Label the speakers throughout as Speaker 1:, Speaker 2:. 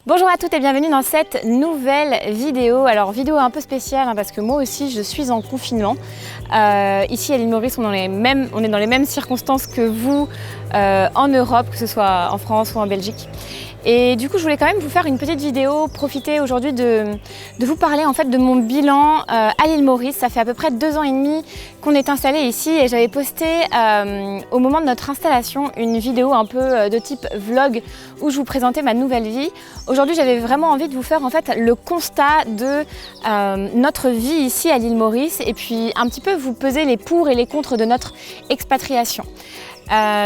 Speaker 1: Bonjour à toutes et bienvenue dans cette nouvelle vidéo. Alors vidéo un peu spéciale parce que moi aussi je suis en confinement. Ici à l'île Maurice on est dans les mêmes circonstances que vous en Europe, que ce soit en France ou en Belgique. Et du coup je voulais quand même vous faire une petite vidéo, profiter aujourd'hui de vous parler en fait de mon bilan à l'île Maurice. Ça fait à peu près 2 ans et demi qu'on est installé ici et j'avais posté au moment de notre installation une vidéo un peu de type vlog où je vous présentais ma nouvelle vie. Aujourd'hui j'avais vraiment envie de vous faire en fait le constat de notre vie ici à l'île Maurice et puis un petit peu vous peser les pour et les contre de notre expatriation.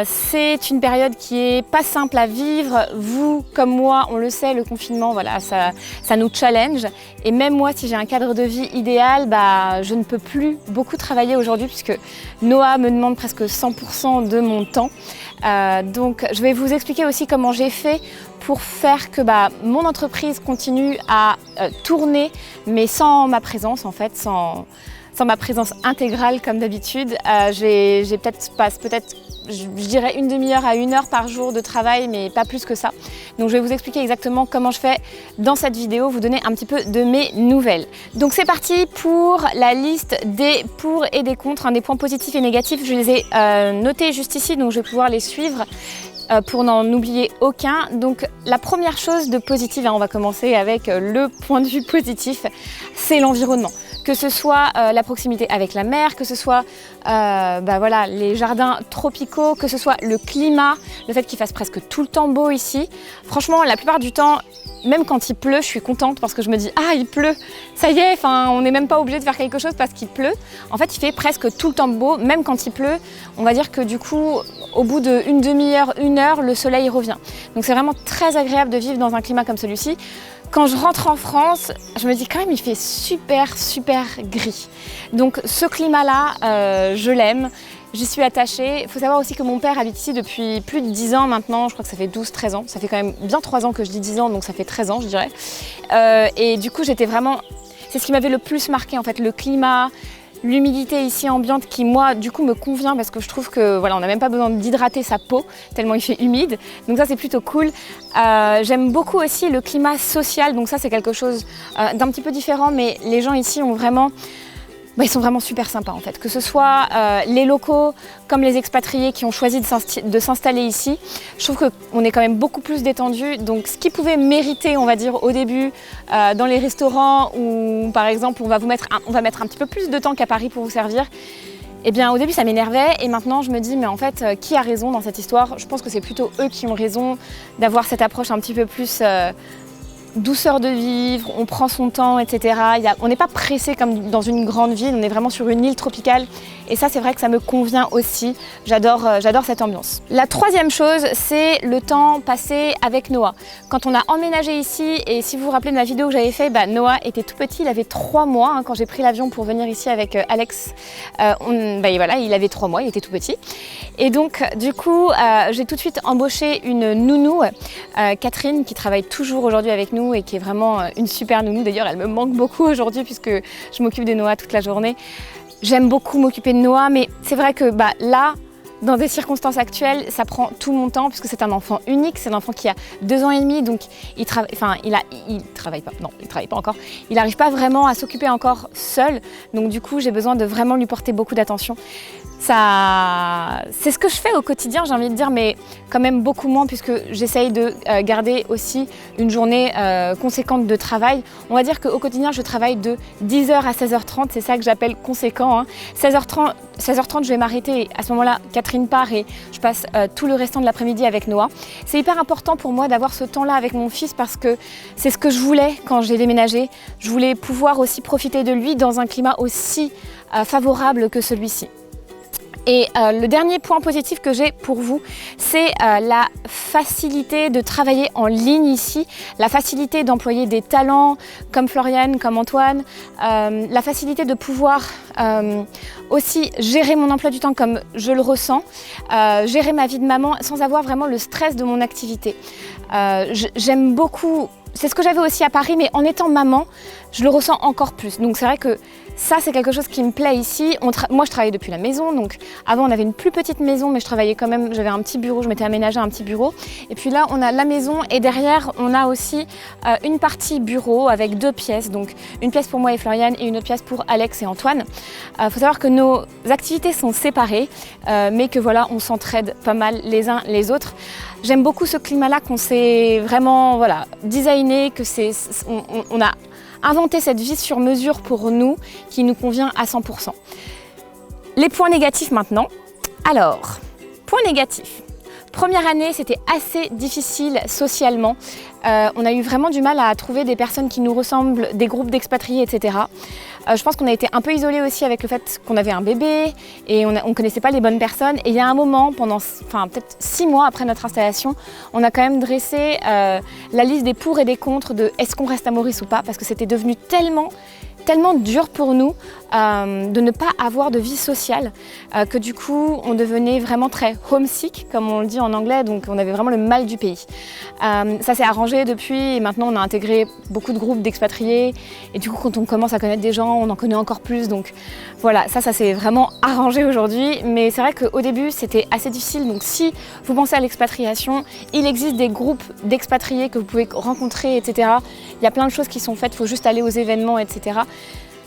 Speaker 1: C'est une période qui est pas simple à vivre. Vous, comme moi, on le sait, le confinement, voilà, ça nous challenge. Et même moi, si j'ai un cadre de vie idéal, je ne peux plus beaucoup travailler aujourd'hui puisque Noah me demande presque 100% de mon temps. Donc, je vais vous expliquer aussi comment j'ai fait pour faire que mon entreprise continue à tourner, mais sans ma présence en fait, sans ma présence intégrale comme d'habitude. J'ai peut-être je dirais une demi-heure à 1 heure par jour de travail, mais pas plus que ça. Donc je vais vous expliquer exactement comment je fais dans cette vidéo, vous donner un petit peu de mes nouvelles. Donc c'est parti pour la liste des pour et des contre, des points positifs et négatifs. Je les ai notés juste ici, donc je vais pouvoir les suivre pour n'en oublier aucun. Donc la première chose de positive, on va commencer avec le point de vue positif, c'est l'environnement. Que ce soit la proximité avec la mer, que ce soit voilà, les jardins tropicaux, que ce soit le climat, le fait qu'il fasse presque tout le temps beau ici. Franchement, la plupart du temps, même quand il pleut, je suis contente parce que je me dis « Ah, il pleut, ça y est, on n'est même pas obligé de faire quelque chose parce qu'il pleut ». En fait, il fait presque tout le temps beau, même quand il pleut. On va dire que du coup, au bout d'une demi-heure, 1 heure, le soleil revient. Donc c'est vraiment très agréable de vivre dans un climat comme celui-ci. Quand je rentre en France, je me dis quand même il fait super gris. Donc ce climat-là, je l'aime, j'y suis attachée. Il faut savoir aussi que mon père habite ici depuis plus de 10 ans maintenant, je crois que ça fait 12-13 ans. Ça fait quand même bien 3 ans que je dis 10 ans, donc ça fait 13 ans je dirais. Et du coup j'étais vraiment... C'est ce qui m'avait le plus marqué en fait, le climat, l'humidité ici ambiante qui moi du coup me convient parce que je trouve que voilà, on n'a même pas besoin d'hydrater sa peau tellement il fait humide, donc ça c'est plutôt cool. J'aime beaucoup aussi le climat social, donc ça c'est quelque chose d'un petit peu différent, mais les gens ici ont vraiment... ils sont vraiment super sympas en fait, que ce soit les locaux comme les expatriés qui ont choisi de s'installer ici. Je trouve qu'on est quand même beaucoup plus détendu, donc ce qui pouvait mériter, on va dire au début, dans les restaurants où par exemple on va mettre un petit peu plus de temps qu'à Paris pour vous servir, eh bien au début ça m'énervait et maintenant je me dis mais en fait qui a raison dans cette histoire? Je pense que c'est plutôt eux qui ont raison d'avoir cette approche un petit peu plus... douceur de vivre, on prend son temps, etc. On n'est pas pressé comme dans une grande ville, on est vraiment sur une île tropicale. Et ça, c'est vrai que ça me convient aussi. J'adore cette ambiance. La troisième chose, c'est le temps passé avec Noah. Quand on a emménagé ici, et si vous vous rappelez de ma vidéo que j'avais fait, Noah était tout petit, il avait 3 mois quand j'ai pris l'avion pour venir ici avec Alex. Voilà, il avait 3 mois, il était tout petit. Et donc, du coup, j'ai tout de suite embauché une nounou, Catherine, qui travaille toujours aujourd'hui avec nous et qui est vraiment une super nounou. D'ailleurs, elle me manque beaucoup aujourd'hui puisque je m'occupe de Noah toute la journée. J'aime beaucoup m'occuper de Noah, mais c'est vrai que là, dans des circonstances actuelles, ça prend tout mon temps puisque c'est un enfant unique, c'est un enfant qui a 2 ans et demi, donc il travaille pas encore, il n'arrive pas vraiment à s'occuper encore seul, donc du coup j'ai besoin de vraiment lui porter beaucoup d'attention. C'est ce que je fais au quotidien, j'ai envie de dire, mais quand même beaucoup moins puisque j'essaye de garder aussi une journée conséquente de travail. On va dire qu'au quotidien, je travaille de 10h à 16h30, c'est ça que j'appelle conséquent. 16h30, je vais m'arrêter et à ce moment-là, Catherine part et je passe tout le restant de l'après-midi avec Noah. C'est hyper important pour moi d'avoir ce temps-là avec mon fils parce que c'est ce que je voulais quand j'ai déménagé. Je voulais pouvoir aussi profiter de lui dans un climat aussi favorable que celui-ci. Et le dernier point positif que j'ai pour vous, c'est la facilité de travailler en ligne ici, la facilité d'employer des talents comme Floriane, comme Antoine, la facilité de pouvoir aussi gérer mon emploi du temps comme je le ressens, gérer ma vie de maman sans avoir vraiment le stress de mon activité. J'aime beaucoup, c'est ce que j'avais aussi à Paris, mais en étant maman, je le ressens encore plus. Donc c'est vrai que Ça, c'est quelque chose qui me plaît ici. Moi, je travaillais depuis la maison, donc avant, on avait une plus petite maison, mais je travaillais quand même, j'avais un petit bureau, je m'étais aménagé un petit bureau. Et puis là, on a la maison et derrière, on a aussi une partie bureau avec 2 pièces, donc une pièce pour moi et Floriane et une autre pièce pour Alex et Antoine. Faut savoir que nos activités sont séparées, mais que voilà, on s'entraide pas mal les uns les autres. J'aime beaucoup ce climat-là qu'on s'est vraiment designé, que on a inventé cette vie sur mesure pour nous qui nous convient à 100%. Les points négatifs maintenant. Alors, points négatifs. Première année, c'était assez difficile socialement. On a eu vraiment du mal à trouver des personnes qui nous ressemblent, des groupes d'expatriés, etc. Je pense qu'on a été un peu isolés aussi avec le fait qu'on avait un bébé et on ne connaissait pas les bonnes personnes. Et il y a un moment, peut-être 6 mois après notre installation, on a quand même dressé la liste des pour et des contre de est-ce qu'on reste à Maurice ou pas, parce que c'était devenu tellement dur pour nous de ne pas avoir de vie sociale que du coup on devenait vraiment très homesick comme on le dit en anglais, donc on avait vraiment le mal du pays. Ça s'est arrangé depuis et maintenant on a intégré beaucoup de groupes d'expatriés et du coup quand on commence à connaître des gens on en connaît encore plus, donc voilà, ça s'est vraiment arrangé aujourd'hui, mais c'est vrai qu'au début c'était assez difficile, donc si vous pensez à l'expatriation, il existe des groupes d'expatriés que vous pouvez rencontrer, etc. Il y a plein de choses qui sont faites, il faut juste aller aux événements, etc.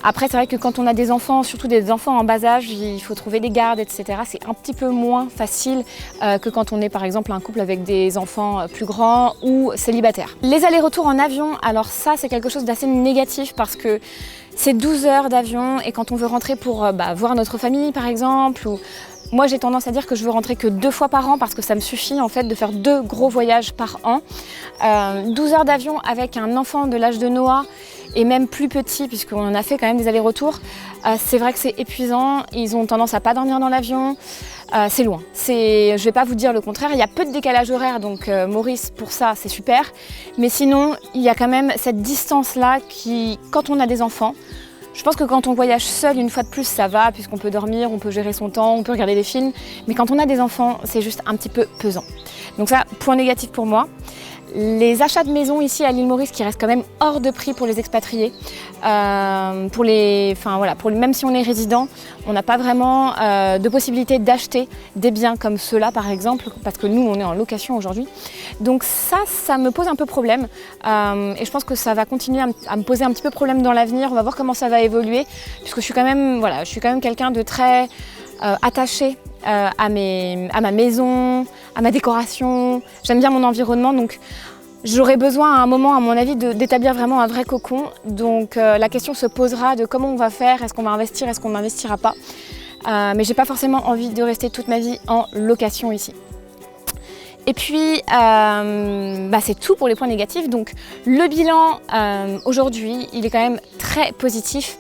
Speaker 1: Après, c'est vrai que quand on a des enfants, surtout des enfants en bas âge, il faut trouver des gardes, etc. C'est un petit peu moins facile que quand on est par exemple un couple avec des enfants plus grands ou célibataires. Les allers-retours en avion, alors ça c'est quelque chose d'assez négatif parce que c'est 12 heures d'avion et quand on veut rentrer pour voir notre famille par exemple, ou moi j'ai tendance à dire que je veux rentrer que 2 fois par an parce que ça me suffit en fait de faire 2 gros voyages par an. 12 heures d'avion avec un enfant de l'âge de Noah et même plus petit puisqu'on en a fait quand même des allers-retours, c'est vrai que c'est épuisant, ils ont tendance à pas dormir dans l'avion, c'est loin. Je vais pas vous dire le contraire, il y a peu de décalage horaire donc Maurice pour ça c'est super, mais sinon il y a quand même cette distance là qui, quand on a des enfants, je pense que quand on voyage seul, une fois de plus, ça va, puisqu'on peut dormir, on peut gérer son temps, on peut regarder des films. Mais quand on a des enfants, c'est juste un petit peu pesant. Donc ça, point négatif pour moi. Les achats de maison ici à l'île Maurice qui restent quand même hors de prix pour les expatriés. Même si on est résident, on n'a pas vraiment de possibilité d'acheter des biens comme ceux-là par exemple, parce que nous on est en location aujourd'hui. Donc ça me pose un peu problème et je pense que ça va continuer à me poser un petit peu problème dans l'avenir. On va voir comment ça va évoluer, puisque je suis quand même quelqu'un de très attaché à ma maison, à ma décoration. J'aime bien mon environnement, donc j'aurais besoin à un moment, à mon avis, d'établir vraiment un vrai cocon. Donc la question se posera de comment on va faire, est-ce qu'on va investir, est-ce qu'on n'investira pas. Mais j'ai pas forcément envie de rester toute ma vie en location ici. Et puis, c'est tout pour les points négatifs. Donc, le bilan aujourd'hui, il est quand même très positif.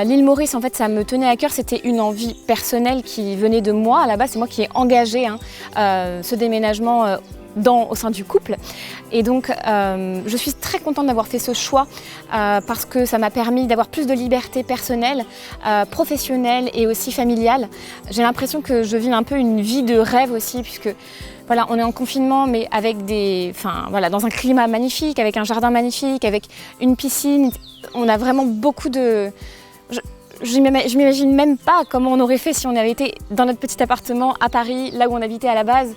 Speaker 1: L'île Maurice, en fait, ça me tenait à cœur. C'était une envie personnelle qui venait de moi. À la base, c'est moi qui ai engagé ce déménagement au sein du couple. Et donc, je suis très contente d'avoir fait ce choix parce que ça m'a permis d'avoir plus de liberté personnelle, professionnelle et aussi familiale. J'ai l'impression que je vis un peu une vie de rêve aussi, puisque voilà, on est en confinement, mais avec dans un climat magnifique, avec un jardin magnifique, avec une piscine. On a vraiment beaucoup de... Je m'imagine même pas comment on aurait fait si on avait été dans notre petit appartement à Paris, là où on habitait à la base,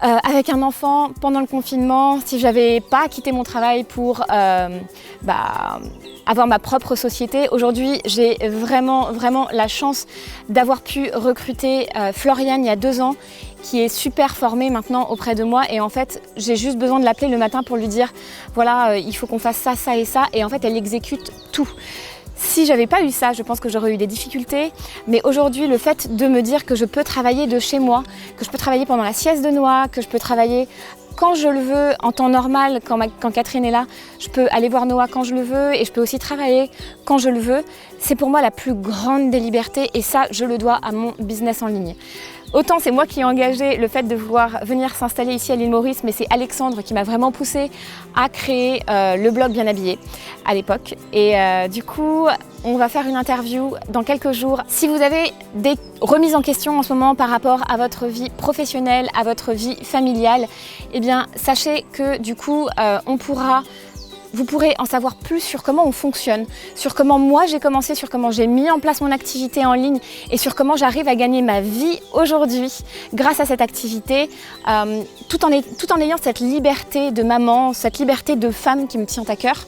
Speaker 1: avec un enfant pendant le confinement, si j'avais pas quitté mon travail pour avoir ma propre société. Aujourd'hui, j'ai vraiment la chance d'avoir pu recruter Floriane il y a 2 ans, qui est super formée maintenant auprès de moi, et en fait j'ai juste besoin de l'appeler le matin pour lui dire voilà, il faut qu'on fasse ça, ça et ça, et en fait elle exécute tout. Si j'avais pas eu ça, je pense que j'aurais eu des difficultés, mais aujourd'hui le fait de me dire que je peux travailler de chez moi, que je peux travailler pendant la sieste de Noah, que je peux travailler quand je le veux, en temps normal, quand Catherine est là, je peux aller voir Noah quand je le veux et je peux aussi travailler quand je le veux. C'est pour moi la plus grande des libertés et ça, je le dois à mon business en ligne. Autant c'est moi qui ai engagé le fait de vouloir venir s'installer ici à l'île Maurice, mais c'est Alexandre qui m'a vraiment poussée à créer le blog Bien Habillé à l'époque. Et du coup, on va faire une interview dans quelques jours. Si vous avez des remises en question en ce moment par rapport à votre vie professionnelle, à votre vie familiale, eh bien sachez que du coup, on pourra vous pourrez en savoir plus sur comment on fonctionne, sur comment moi j'ai commencé, sur comment j'ai mis en place mon activité en ligne et sur comment j'arrive à gagner ma vie aujourd'hui grâce à cette activité, tout en ayant cette liberté de maman, cette liberté de femme qui me tient à cœur.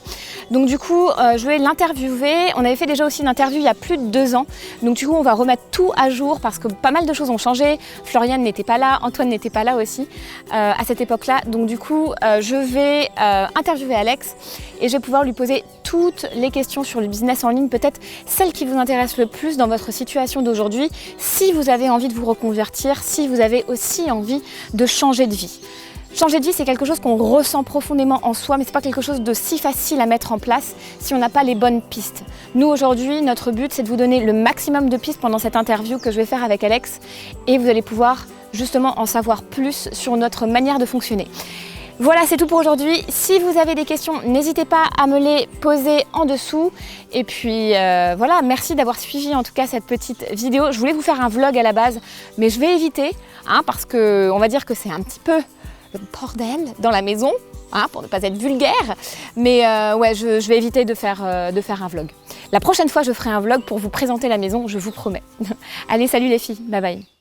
Speaker 1: Donc du coup, je vais l'interviewer. On avait fait déjà aussi une interview il y a plus de 2 ans. Donc du coup, on va remettre tout à jour parce que pas mal de choses ont changé. Floriane n'était pas là, Antoine n'était pas là aussi à cette époque-là. Donc du coup, je vais interviewer Alex et je vais pouvoir lui poser toutes les questions sur le business en ligne, peut-être celles qui vous intéressent le plus dans votre situation d'aujourd'hui, si vous avez envie de vous reconvertir, si vous avez aussi envie de changer de vie. Changer de vie, c'est quelque chose qu'on ressent profondément en soi, mais ce n'est pas quelque chose de si facile à mettre en place si on n'a pas les bonnes pistes. Nous, aujourd'hui, notre but, c'est de vous donner le maximum de pistes pendant cette interview que je vais faire avec Alex et vous allez pouvoir justement en savoir plus sur notre manière de fonctionner. Voilà, c'est tout pour aujourd'hui. Si vous avez des questions, n'hésitez pas à me les poser en dessous. Et puis voilà, merci d'avoir suivi en tout cas cette petite vidéo. Je voulais vous faire un vlog à la base, mais je vais éviter, parce qu'on va dire que c'est un petit peu le bordel dans la maison, pour ne pas être vulgaire. Mais ouais, je vais éviter de faire un vlog. La prochaine fois, je ferai un vlog pour vous présenter la maison, je vous promets. Allez, salut les filles, bye bye.